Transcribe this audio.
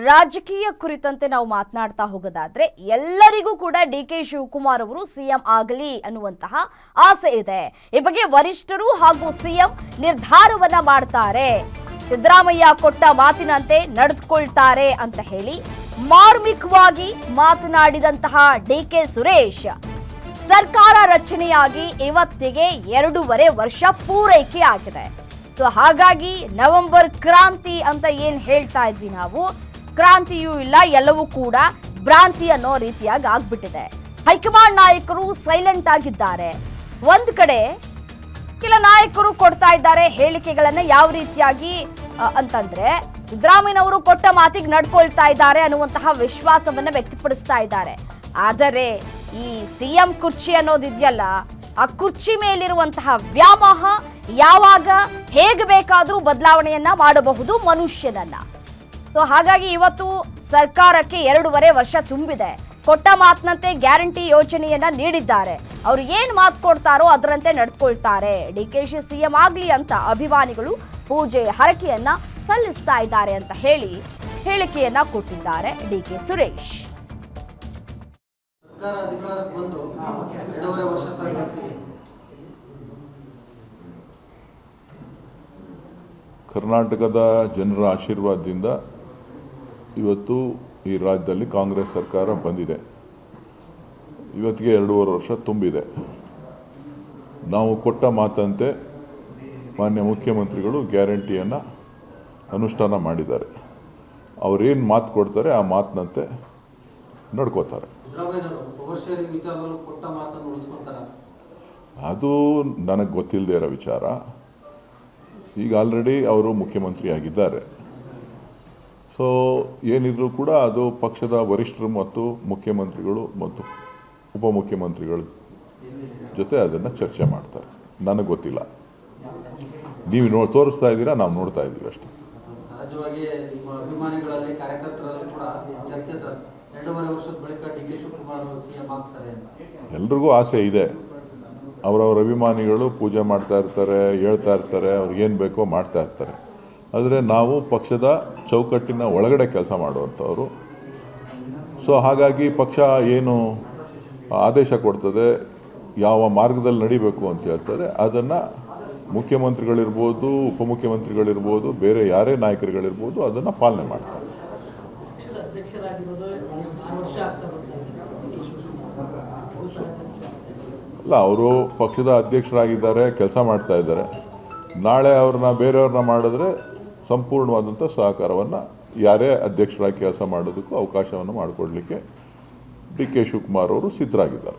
ರಾಜಕೀಯ ಕುರಿತಂತೆ ನಾವು ಮಾತನಾಡ್ತಾ ಹೋಗೋದಾದ್ರೆ ಎಲ್ಲರಿಗೂ ಕೂಡ ಡಿ.ಕೆ. ಶಿವಕುಮಾರ್ ಅವರು ಸಿಎಂ ಆಗಲಿ ಅನ್ನುವಂತಹ ಆಸೆ ಇದೆ. ಈ ಬಗ್ಗೆ ವರಿಷ್ಠರು ಹಾಗೂ ಸಿಎಂ ನಿರ್ಧಾರವನ್ನ ಮಾಡ್ತಾರೆ. ಸಿದ್ದರಾಮಯ್ಯ ಕೊಟ್ಟ ಮಾತಿನಂತೆ ನಡೆದುಕೊಳ್ತಾರೆ ಅಂತ ಹೇಳಿ ಮಾರ್ಮಿಕವಾಗಿ ಮಾತನಾಡಿದಂತಹ ಡಿ.ಕೆ. ಸುರೇಶ್ ಸರ್ಕಾರ ರಚನೆಯಾಗಿ ಇವತ್ತಿಗೆ 2.5 ವರ್ಷ ಪೂರೈಕೆ ಆಗಿದೆ. ಸೊ ಹಾಗಾಗಿ ನವೆಂಬರ್ ಕ್ರಾಂತಿ ಅಂತ ಏನ್ ಹೇಳ್ತಾ ಇದ್ವಿ ನಾವು, ಕ್ರಾಂತಿಯೂ ಇಲ್ಲ, ಎಲ್ಲವೂ ಕೂಡ ಭ್ರಾಂತಿ ಅನ್ನೋ ರೀತಿಯಾಗಿ ಆಗ್ಬಿಟ್ಟಿದೆ. ಹೈಕಮಾಂಡ್ ನಾಯಕರು ಸೈಲೆಂಟ್ ಆಗಿದ್ದಾರೆ. ಒಂದ್ ಕಡೆ ಕೆಲ ನಾಯಕರು ಕೊಡ್ತಾ ಇದ್ದಾರೆ ಹೇಳಿಕೆಗಳನ್ನ, ಯಾವ ರೀತಿಯಾಗಿ ಅಂತಂದ್ರೆ ಸಿದ್ದರಾಮಯ್ಯನವರು ಕೊಟ್ಟ ಮಾತಿಗೆ ನಡ್ಕೊಳ್ತಾ ಇದ್ದಾರೆ ಅನ್ನುವಂತಹ ವಿಶ್ವಾಸವನ್ನ ವ್ಯಕ್ತಪಡಿಸ್ತಾ ಇದ್ದಾರೆ. ಆದರೆ ಈ ಸಿಎಂ ಕುರ್ಚಿ ಅನ್ನೋದಿದೆಯಲ್ಲ, ಆ ಕುರ್ಚಿ ಮೇಲಿರುವಂತಹ ವ್ಯಾಮೋಹ ಯಾವಾಗ ಹೇಗೆ ಬೇಕಾದರೂ ಬದಲಾವಣೆಯನ್ನ ಮಾಡಬಹುದು ಮನುಷ್ಯನನ್ನ. ಸೊ ಹಾಗಾಗಿ ಇವತ್ತು ಸರ್ಕಾರಕ್ಕೆ 2.5 ವರ್ಷ ತುಂಬಿದೆ. ಕೊಟ್ಟ ಮಾತಿನಂತೆ ಗ್ಯಾರಂಟಿ ಯೋಜನೆಯನ್ನ ನೀಡಿದ್ದಾರೆ. ಅವ್ರು ಏನ್ ಮಾತು ಕೊಡ್ತಾರೋ ಅದರಂತೆ ನಡ್ಕೊಳ್ತಾರೆ. ಡಿ.ಕೆ.ಶಿ ಸಿಎಂ ಆಗ್ಲಿ ಅಂತ ಅಭಿಮಾನಿಗಳು ಪೂಜೆ ಹರಕೆಯನ್ನ ಸಲ್ಲಿಸ್ತಾ ಇದ್ದಾರೆ ಅಂತ ಹೇಳಿ ಹೇಳಿಕೆಯನ್ನ ಕೊಟ್ಟಿದ್ದಾರೆ ಡಿ.ಕೆ. ಸುರೇಶ್. ಕರ್ನಾಟಕದ ಜನರ ಆಶೀರ್ವಾದದಿಂದ ಇವತ್ತು ಈ ರಾಜ್ಯದಲ್ಲಿ ಕಾಂಗ್ರೆಸ್ ಸರ್ಕಾರ ಬಂದಿದೆ. ಇವತ್ತಿಗೆ 2.5 ವರ್ಷ ತುಂಬಿದೆ. ನಾವು ಕೊಟ್ಟ ಮಾತಂತೆ ಮಾನ್ಯ ಮುಖ್ಯಮಂತ್ರಿಗಳು ಗ್ಯಾರಂಟಿಯನ್ನು ಅನುಷ್ಠಾನ ಮಾಡಿದ್ದಾರೆ. ಅವರೇನು ಮಾತು ಕೊಡ್ತಾರೆ ಆ ಮಾತಿನಂತೆ ನಡ್ಕೋತಾರೆ. ಅದು ನನಗೆ ಗೊತ್ತಿಲ್ಲದೆ ಇರೋ ವಿಚಾರ. ಈಗ ಆಲ್ರೆಡಿ ಅವರು ಮುಖ್ಯಮಂತ್ರಿ ಆಗಿದ್ದಾರೆ. ಸೊ ಏನಿದ್ರು ಕೂಡ ಅದು ಪಕ್ಷದ ವರಿಷ್ಠರು ಮತ್ತು ಮುಖ್ಯಮಂತ್ರಿಗಳು ಮತ್ತು ಉಪಮುಖ್ಯಮಂತ್ರಿಗಳ ಜೊತೆ ಅದನ್ನು ಚರ್ಚೆ ಮಾಡ್ತಾರೆ. ನನಗೆ ಗೊತ್ತಿಲ್ಲ. ನೀವು ತೋರಿಸ್ತಾ ಇದ್ದೀರಾ, ನಾವು ನೋಡ್ತಾ ಇದ್ದೀವಿ ಅಷ್ಟೇ. ಸಹಜವಾಗಿ ನಿಮ್ಮ ಅಭಿಮಾನಿಗಳಲ್ಲಿ ಕಾರ್ಯಕರ್ತರಲ್ಲಿ ಕೂಡ ಚರ್ಚೆ ಸರ್, 2.5 ವರ್ಷದ ಬಳಿಕ ಡಿ.ಕೆ. ಶಿವಕುಮಾರ್ ಸಿಎಂ ಆಗ್ತಾರೆ ಅಂತ ಎಲ್ರಿಗೂ ಆಸೆ ಇದೆ. ಅವರವರ ಅಭಿಮಾನಿಗಳು ಪೂಜೆ ಮಾಡ್ತಾ ಇರ್ತಾರೆ, ಹೇಳ್ತಾ ಇರ್ತಾರೆ, ಅವ್ರಿಗೇನು ಬೇಕೋ ಮಾಡ್ತಾ ಇರ್ತಾರೆ. ಆದರೆ ನಾವು ಪಕ್ಷದ ಚೌಕಟ್ಟಿನ ಒಳಗಡೆ ಕೆಲಸ ಮಾಡುವಂಥವ್ರು. ಸೊ ಹಾಗಾಗಿ ಪಕ್ಷ ಏನು ಆದೇಶ ಕೊಡ್ತದೆ, ಯಾವ ಮಾರ್ಗದಲ್ಲಿ ನಡಿಬೇಕು ಅಂತ ಹೇಳ್ತಾರೆ, ಅದನ್ನು ಮುಖ್ಯಮಂತ್ರಿಗಳಿರ್ಬೋದು, ಉಪಮುಖ್ಯಮಂತ್ರಿಗಳಿರ್ಬೋದು, ಬೇರೆ ಯಾರೇ ನಾಯಕರುಗಳಿರ್ಬೋದು ಅದನ್ನು ಪಾಲನೆ ಮಾಡ್ತಾರೆ. ಅಲ್ಲ, ಅವರು ಪಕ್ಷದ ಅಧ್ಯಕ್ಷರಾಗಿದ್ದಾರೆ, ಕೆಲಸ ಮಾಡ್ತಾ ಇದ್ದಾರೆ. ನಾಳೆ ಅವ್ರನ್ನ ಬೇರೆಯವ್ರನ್ನ ಮಾಡಿದ್ರೆ ಸಂಪೂರ್ಣವಾದಂಥ ಸಹಕಾರವನ್ನು ಯಾರೇ ಅಧ್ಯಕ್ಷರಾಗಿ ಕೆಲಸ ಮಾಡೋದಕ್ಕೂ ಅವಕಾಶವನ್ನು ಮಾಡಿಕೊಡ್ಲಿಕ್ಕೆ ಡಿ.ಕೆ. ಶಿವಕುಮಾರ್ ಅವರು ಸಿದ್ಧರಾಗಿದ್ದಾರೆ.